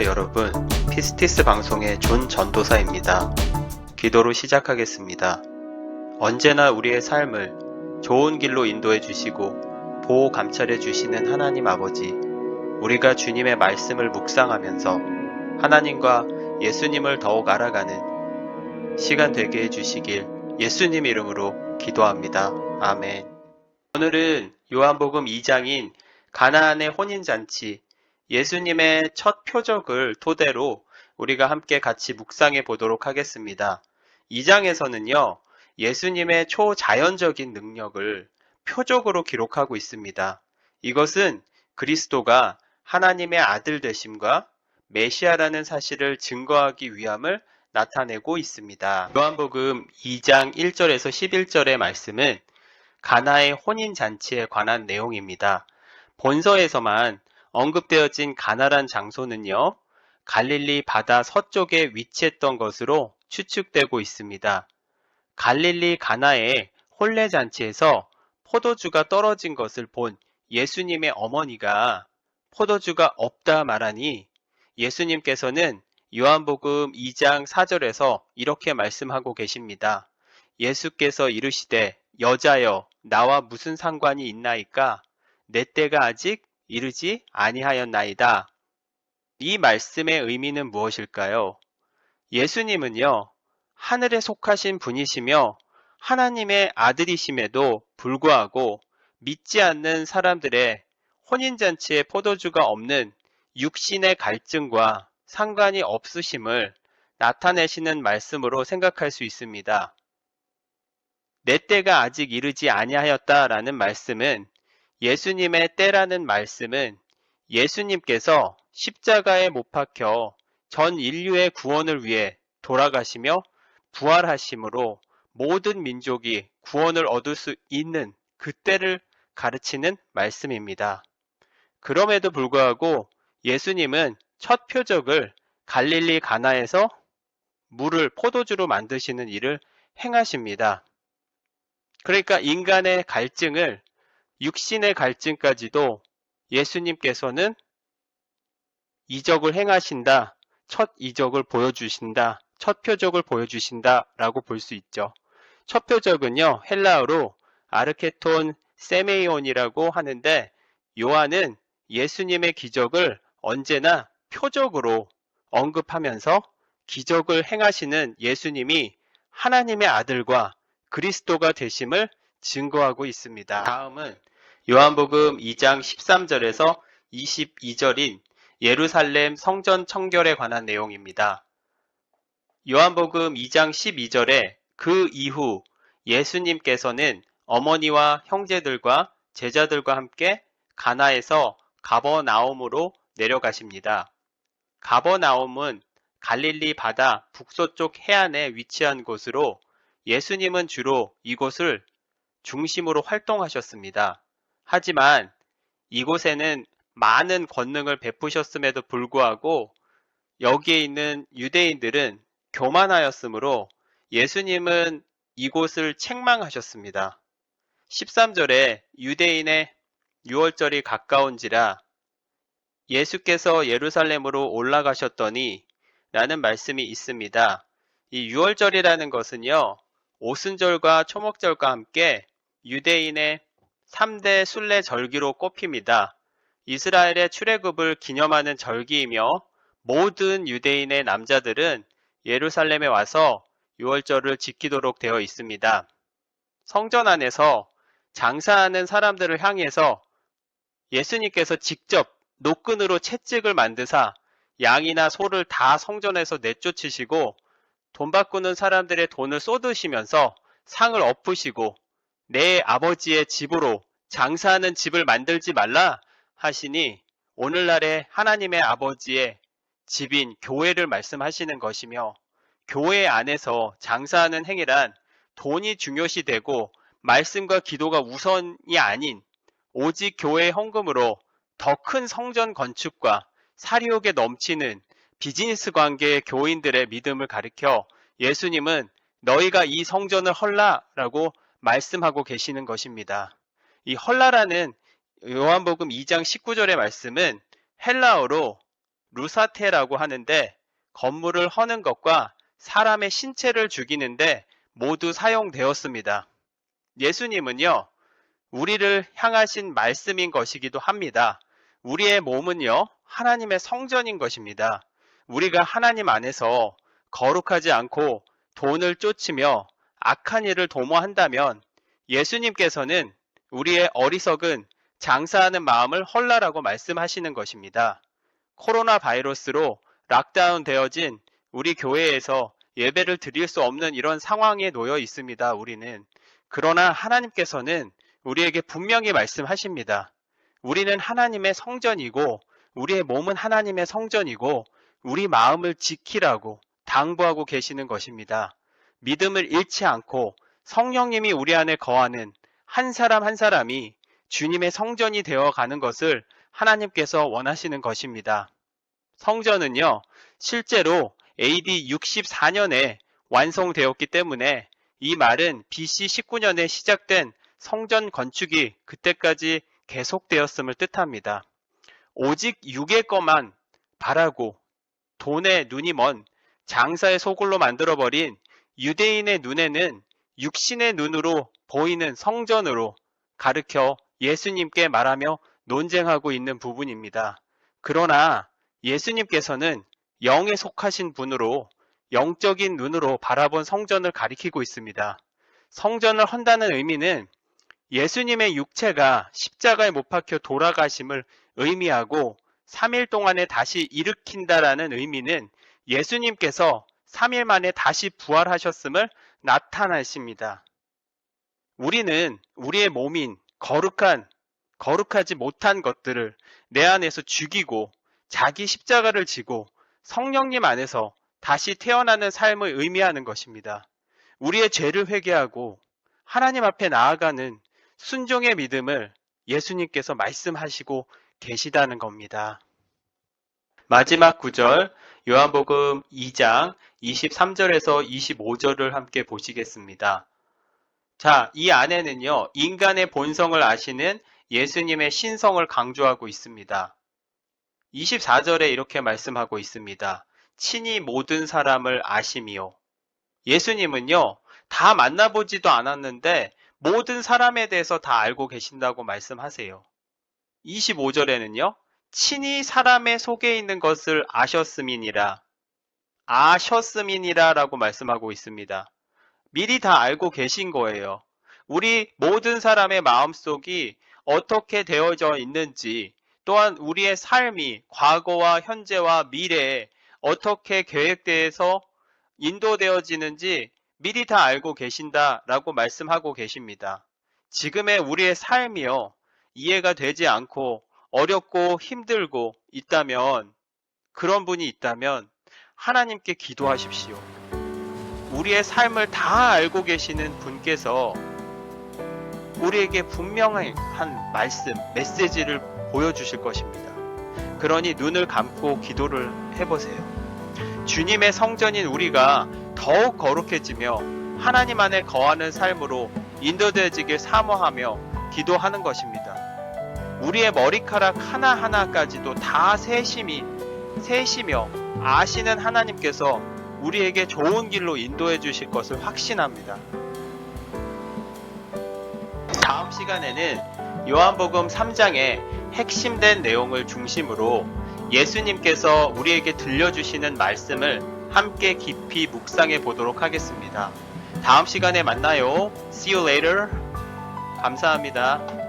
여러분, 피스티스 방송의 존 전도사입니다. 기도로 시작하겠습니다. 언제나 우리의 삶을 좋은 길로 인도해 주시고 보호 감찰해 주시는 하나님 아버지, 우리가 주님의 말씀을 묵상하면서 하나님과 예수님을 더욱 알아가는 시간 되게 해 주시길 예수님 이름으로 기도합니다. 아멘. 오늘은 요한복음 2장인 가나안의 혼인잔치, 예수님의 첫 표적을 토대로 우리가 함께 같이 묵상해 보도록 하겠습니다. 2장에서는요, 예수님의 초자연적인 능력을 표적으로 기록하고 있습니다. 이것은 그리스도가 하나님의 아들 되심과 메시아라는 사실을 증거하기 위함을 나타내고 있습니다. 요한복음 2장 1절에서 11절의 말씀은 가나의 혼인잔치에 관한 내용입니다. 본서에서만 언급되어진 가나란 장소는요, 갈릴리 바다 서쪽에 위치했던 것으로 추측되고 있습니다. 갈릴리 가나의 혼례잔치에서 포도주가 떨어진 것을 본 예수님의 어머니가 포도주가 없다 말하니 예수님께서는 요한복음 2장 4절에서 이렇게 말씀하고 계십니다. 예수께서 이르시되 여자여 나와 무슨 상관이 있나이까? 내 때가 아직 이르지 아니하였나이다. 이 말씀의 의미는 무엇일까요? 예수님은요, 하늘에 속하신 분이시며 하나님의 아들이심에도 불구하고 믿지 않는 사람들의 혼인잔치에 포도주가 없는 육신의 갈증과 상관이 없으심을 나타내시는 말씀으로 생각할 수 있습니다. 내 때가 아직 이르지 아니하였다라는 말씀은 예수님의 때라는 말씀은 예수님께서 십자가에 못 박혀 전 인류의 구원을 위해 돌아가시며 부활하심으로 모든 민족이 구원을 얻을 수 있는 그때를 가르치는 말씀입니다. 그럼에도 불구하고 예수님은 첫 표적을 갈릴리 가나에서 물을 포도주로 만드시는 일을 행하십니다. 그러니까 인간의 갈증을 육신의 갈증까지도 예수님께서는 이적을 행하신다, 첫 이적을 보여주신다, 첫 표적을 보여주신다 라고 볼 수 있죠. 첫 표적은요, 헬라어로 아르케톤 세메이온이라고 하는데 요한은 예수님의 기적을 언제나 표적으로 언급하면서 기적을 행하시는 예수님이 하나님의 아들과 그리스도가 되심을 증거하고 있습니다. 다음은 요한복음 2장 13절에서 22절인 예루살렘 성전 청결에 관한 내용입니다. 요한복음 2장 12절에 그 이후 예수님께서는 어머니와 형제들과 제자들과 함께 가나에서 가버나움으로 내려가십니다. 가버나움은 갈릴리 바다 북서쪽 해안에 위치한 곳으로 예수님은 주로 이곳을 중심으로 활동하셨습니다. 하지만 이곳에는 많은 권능을 베푸셨음에도 불구하고 여기에 있는 유대인들은 교만하였으므로 예수님은 이곳을 책망하셨습니다. 13절에 유대인의 유월절이 가까운지라 예수께서 예루살렘으로 올라가셨더니 라는 말씀이 있습니다. 이 유월절이라는 것은요, 오순절과 초목절과 함께 유대인의 3대 순례 절기로 꼽힙니다. 이스라엘의 출애굽을 기념하는 절기이며 모든 유대인의 남자들은 예루살렘에 와서 유월절을 지키도록 되어 있습니다. 성전 안에서 장사하는 사람들을 향해서 예수님께서 직접 노끈으로 채찍을 만드사 양이나 소를 다 성전에서 내쫓으시고 돈 바꾸는 사람들의 돈을 쏟으시면서 상을 엎으시고 내 아버지의 집으로 장사하는 집을 만들지 말라 하시니 오늘날의 하나님의 아버지의 집인 교회를 말씀하시는 것이며 교회 안에서 장사하는 행위란 돈이 중요시되고 말씀과 기도가 우선이 아닌 오직 교회의 헌금으로 더 큰 성전 건축과 사리옥에 넘치는 비즈니스 관계의 교인들의 믿음을 가리켜 예수님은 너희가 이 성전을 헐라라고 말씀하고 계시는 것입니다. 이 헐라라는 요한복음 2장 19절의 말씀은 헬라어로 루사테라고 하는데 건물을 허는 것과 사람의 신체를 죽이는데 모두 사용되었습니다. 예수님은요, 우리를 향하신 말씀인 것이기도 합니다. 우리의 몸은요, 하나님의 성전인 것입니다. 우리가 하나님 안에서 거룩하지 않고 돈을 쫓으며 악한 일을 도모한다면 예수님께서는 우리의 어리석은 장사하는 마음을 헐라라고 말씀하시는 것입니다. 코로나 바이러스로 락다운 되어진 우리 교회에서 예배를 드릴 수 없는 이런 상황에 놓여 있습니다. 우리는. 그러나 하나님께서는 우리에게 분명히 말씀하십니다. 우리는 하나님의 성전이고 우리의 몸은 하나님의 성전이고 우리 마음을 지키라고 당부하고 계시는 것입니다. 믿음을 잃지 않고 성령님이 우리 안에 거하는 한 사람 한 사람이 주님의 성전이 되어 가는 것을 하나님께서 원하시는 것입니다. 성전은요, 실제로 AD 64년에 완성되었기 때문에 이 말은 BC 19년에 시작된 성전 건축이 그때까지 계속되었음을 뜻합니다. 오직 육의 것만 바라고 돈에 눈이 먼 장사의 소굴로 만들어버린 유대인의 눈에는 육신의 눈으로 보이는 성전으로 가르쳐 예수님께 말하며 논쟁하고 있는 부분입니다. 그러나 예수님께서는 영에 속하신 분으로 영적인 눈으로 바라본 성전을 가리키고 있습니다. 성전을 헌다는 의미는 예수님의 육체가 십자가에 못 박혀 돌아가심을 의미하고 3일 동안에 다시 일으킨다라는 의미는 예수님께서 3일 만에 다시 부활하셨음을 나타내십니다. 우리는 우리의 몸인 거룩하지 못한 것들을 내 안에서 죽이고 자기 십자가를 지고 성령님 안에서 다시 태어나는 삶을 의미하는 것입니다. 우리의 죄를 회개하고 하나님 앞에 나아가는 순종의 믿음을 예수님께서 말씀하시고 계시다는 겁니다. 마지막 구절 요한복음 2장 23절에서 25절을 함께 보시겠습니다. 자, 이 안에는요, 인간의 본성을 아시는 예수님의 신성을 강조하고 있습니다. 24절에 이렇게 말씀하고 있습니다. 친히 모든 사람을 아심이요. 예수님은요, 다 만나보지도 않았는데 모든 사람에 대해서 다 알고 계신다고 말씀하세요. 25절에는요, 친히 사람의 속에 있는 것을 아셨음이니라 라고 말씀하고 있습니다. 미리 다 알고 계신 거예요. 우리 모든 사람의 마음속이 어떻게 되어져 있는지, 또한 우리의 삶이 과거와 현재와 미래에 어떻게 계획되어서 인도되어지는지 미리 다 알고 계신다라고 말씀하고 계십니다. 지금의 우리의 삶이요, 이해가 되지 않고 어렵고 힘들고 있다면, 그런 분이 있다면 하나님께 기도하십시오. 우리의 삶을 다 알고 계시는 분께서 우리에게 분명한 말씀, 메시지를 보여주실 것입니다. 그러니 눈을 감고 기도를 해보세요. 주님의 성전인 우리가 더욱 거룩해지며 하나님 안에 거하는 삶으로 인도되어지길 사모하며 기도하는 것입니다. 우리의 머리카락 하나하나까지도 다 세시며 아시는 하나님께서 우리에게 좋은 길로 인도해 주실 것을 확신합니다. 다음 시간에는 요한복음 3장의 핵심된 내용을 중심으로 예수님께서 우리에게 들려주시는 말씀을 함께 깊이 묵상해 보도록 하겠습니다. 다음 시간에 만나요. See you later. 감사합니다.